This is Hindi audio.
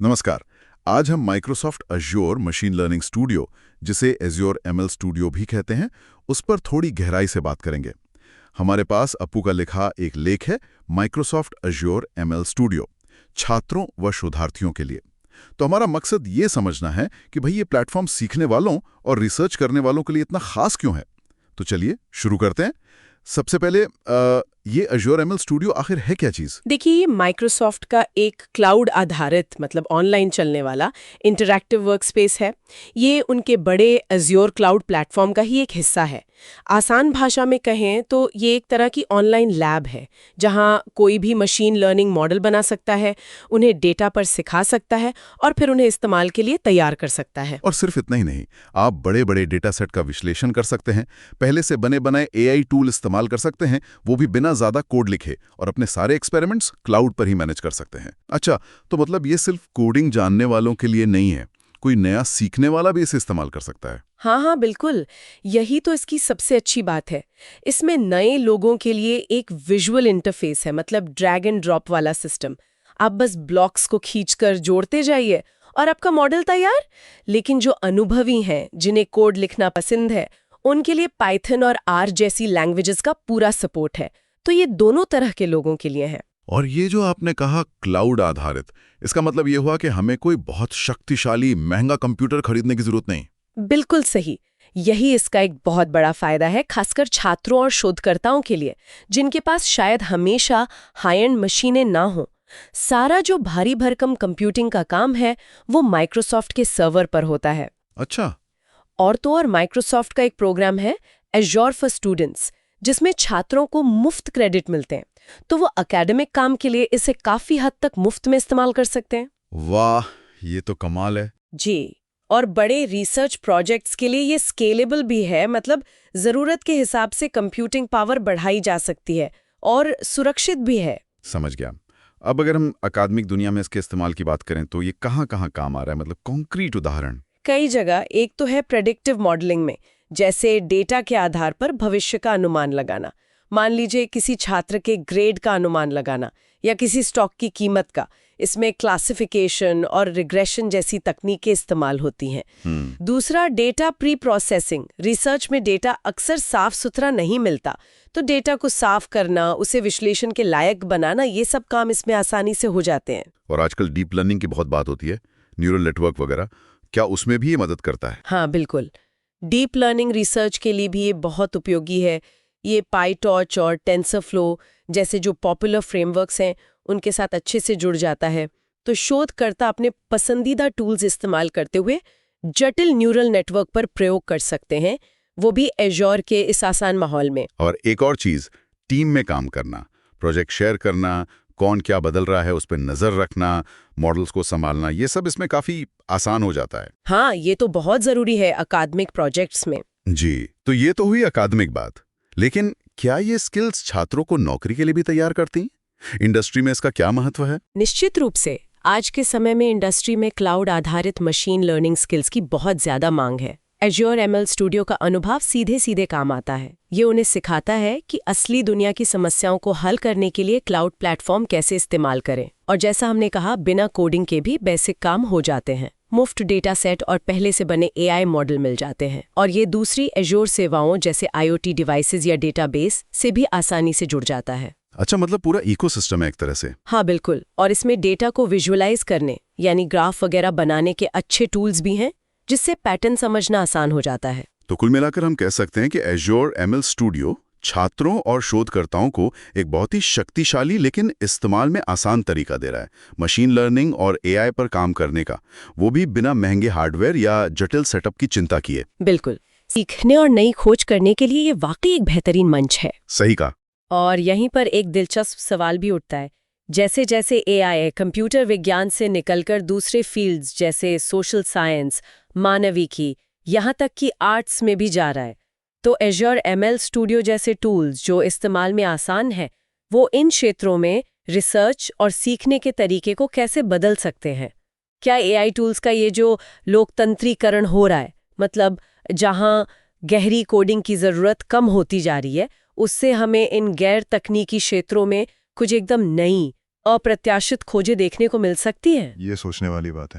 नमस्कार। आज हम Microsoft Azure machine learning studio, जिसे एज्योर एमएल स्टूडियो भी कहते हैं, उस पर थोड़ी गहराई से बात करेंगे। हमारे पास अप्पू का लिखा एक लेख है, माइक्रोसॉफ्ट अज्योर एमएल स्टूडियो, छात्रों व शोधार्थियों के लिए। तो हमारा मकसद ये समझना है कि भाई ये प्लेटफॉर्म सीखने वालों और रिसर्च करने वालों के लिए इतना खास क्यों है। तो चलिए शुरू करते हैं। सबसे पहले ये अज्योर एमएल स्टूडियो आखिर है क्या चीज? देखिए, ये माइक्रोसॉफ्ट का एक क्लाउड आधारित मतलब ऑनलाइन चलने वाला इंटरैक्टिव वर्कस्पेस है। ये उनके बड़े अज्योर क्लाउड प्लेटफॉर्म का ही एक हिस्सा है। आसान भाषा में कहें तो ये एक तरह की ऑनलाइन लैब है, जहां कोई भी मशीन लर्निंग मॉडल बना सकता है, उन्हें डेटा पर सिखा सकता है और फिर उन्हें इस्तेमाल के लिए तैयार कर सकता है। और सिर्फ इतना ही नहीं, आप बड़े बड़े डेटा सेट का विश्लेषण कर सकते हैं, पहले से बने बनाए एआई टूल इस्तेमाल कर सकते हैं, वो भी बिना ज्यादा कोड लिखे, और अपने सारे एक्सपेरिमेंट्स क्लाउड पर ही मैनेज कर सकते हैं। अच्छा, तो मतलब ये सिर्फ कोडिंग जानने वालों के लिए नहीं है, कोई नया सीखने वाला भी इसे इस्तेमाल कर सकता है। हाँ, बिल्कुल। यही तो इसकी सबसे अच्छी बात है। इसमें नए लोगों के लिए एक विजुअल इंटरफेस है, मतलब ड्रैग एंड ड्रॉप वाला सिस्टम। आप बस ब्लॉक्स को खींचकर जोड़ते जाइए और आपका मॉडल तैयार। लेकिन जो अनुभवी हैं, जिन्हें कोड लिखना पसंद है, उनके लिए पाइथन और आर जैसी लैंग्वेजेस का पूरा सपोर्ट है। तो ये दोनों तरह के लोगों के लिए है। और ये जो आपने कहा क्लाउड आधारित, इसका मतलब ये हुआ कि हमें कोई बहुत शक्तिशाली महंगा कंप्यूटर खरीदने की जरूरत नहीं। बिल्कुल सही। यही इसका एक बहुत बड़ा फायदा है, खासकर छात्रों और शोधकर्ताओं के लिए, जिनके पास शायद हमेशा हाई एंड मशीनें ना हो। सारा जो भारी भरकम कंप्यूटिंग का काम है, वो माइक्रोसॉफ्ट के सर्वर पर होता है। अच्छा। और तो और माइक्रोसॉफ्ट का एक प्रोग्राम है एज्योर फॉर स्टूडेंट्स, जिसमें छात्रों को मुफ्त क्रेडिट मिलते हैं। तो वो एकेडमिक काम के लिए इसे काफी हद तक मुफ्त में इस्तेमाल कर सकते हैं। वाह, ये तो कमाल है। जी। और बड़े रिसर्च प्रोजेक्ट्स के लिए ये स्केलेबल भी है, मतलब ज़रूरत के हिसाब से कंप्यूटिंग पावर बढ़ाई जा सकती है और सुरक्षित भी है। समझ गया। अब अगर हम अकादमिक दुनिया में इसके इस्तेमाल की बात करें तो ये कहाँ कहाँ काम आ रहा है, मतलब कॉन्क्रीट उदाहरण? कई जगह। एक तो है प्रेडिक्टिव मॉडलिंग में, जैसे डेटा के आधार पर भविष्य का अनुमान लगाना। मान लीजिए किसी छात्र के ग्रेड का अनुमान लगाना या किसी स्टॉक की कीमत का। इसमें क्लासिफिकेशन और रिग्रेशन जैसी तकनीकें इस्तेमाल होती हैं। दूसरा, डेटा प्री प्रोसेसिंग। रिसर्च में डेटा अक्सर साफ सुथरा नहीं मिलता, तो डेटा को साफ करना, उसे विश्लेषण के लायक बनाना, ये सब काम इसमें आसानी से हो जाते हैं। और आजकल डीप लर्निंग की बहुत बात होती है, न्यूरल नेटवर्क वगैरह, क्या उसमें भी ये मदद करता है? हाँ, बिल्कुल। डीप लर्निंग रिसर्च के लिए भी ये बहुत उपयोगी है। ये पाईटॉर्च और टेंसरफ्लो जैसे जो पॉपुलर फ्रेमवर्क्स हैं, उनके साथ अच्छे से जुड़ जाता है। तो शोधकर्ता अपने पसंदीदा टूल्स इस्तेमाल करते हुए जटिल न्यूरल नेटवर्क पर प्रयोग कर सकते हैं, वो भी एज्योर के इस आसान माहौल में। और एक और चीज, टीम में काम करना, प्रोजेक्ट शेयर करना, कौन क्या बदल रहा है उस पर नजर रखना, मॉडल्स को संभालना, ये सब इसमें काफी आसान हो जाता है। हाँ, ये तो बहुत जरूरी है अकादमिक प्रोजेक्ट्स में। जी, तो ये तो हुई अकादमिक बात, लेकिन क्या ये स्किल्स छात्रों को नौकरी के लिए भी तैयार करती? इंडस्ट्री में इसका क्या महत्व है? निश्चित रूप से। आज के समय में इंडस्ट्री में क्लाउड आधारित मशीन लर्निंग स्किल्स की बहुत ज्यादा मांग है। एज्योर एमएल स्टूडियो का अनुभव सीधे सीधे काम आता है। ये उन्हें सिखाता है कि असली दुनिया की समस्याओं को हल करने के लिए क्लाउड प्लेटफॉर्म कैसे इस्तेमाल करें। और जैसा हमने कहा, बिना कोडिंग के भी बेसिक काम हो जाते हैं। मुफ्त डेटा सेट और पहले से बने एआई मॉडल मिल जाते हैं। और ये दूसरी एज्योर सेवाओं जैसे आईओटी डिवाइसेज या डेटाबेस से भी आसानी से जुड़ जाता है। अच्छा, मतलब पूरा इकोसिस्टम है एक तरह से। हाँ, बिल्कुल। और इसमें डेटा को विजुअलाइज करने यानी ग्राफ वगैरह बनाने के अच्छे टूल्स भी हैं, जिससे पैटर्न समझना आसान हो जाता है। तो कुल मिलाकर हम कह सकते हैं कि एज्योर एमएल स्टूडियो छात्रों और शोधकर्ताओं को एक बहुत ही शक्तिशाली लेकिन इस्तेमाल में आसान तरीका दे रहा है मशीन लर्निंग और एआई पर काम करने का, वो भी बिना महंगे हार्डवेयर या जटिल सेटअप की चिंता किए। बिल्कुल। सीखने और नई खोज करने के लिए ये वाकई एक बेहतरीन मंच है। सही कहा। और यहीं पर एक दिलचस्प सवाल भी उठता है। जैसे जैसे एआई कंप्यूटर विज्ञान से निकलकर दूसरे फील्ड्स जैसे सोशल साइंस, मानविकी, यहाँ तक कि आर्ट्स में भी जा रहा है, तो एज्योर एमएल स्टूडियो जैसे टूल्स जो इस्तेमाल में आसान है, वो इन क्षेत्रों में रिसर्च और सीखने के तरीके को कैसे बदल सकते हैं? क्या एआई टूल्स का ये जो लोकतंत्रीकरण हो रहा है, मतलब जहाँ गहरी कोडिंग की ज़रूरत कम होती जा रही है, उससे हमें इन गैर तकनीकी क्षेत्रों में कुछ एकदम नई अप्रत्याशित खोजें देखने को मिल सकती हैं? ये सोचने वाली बात है।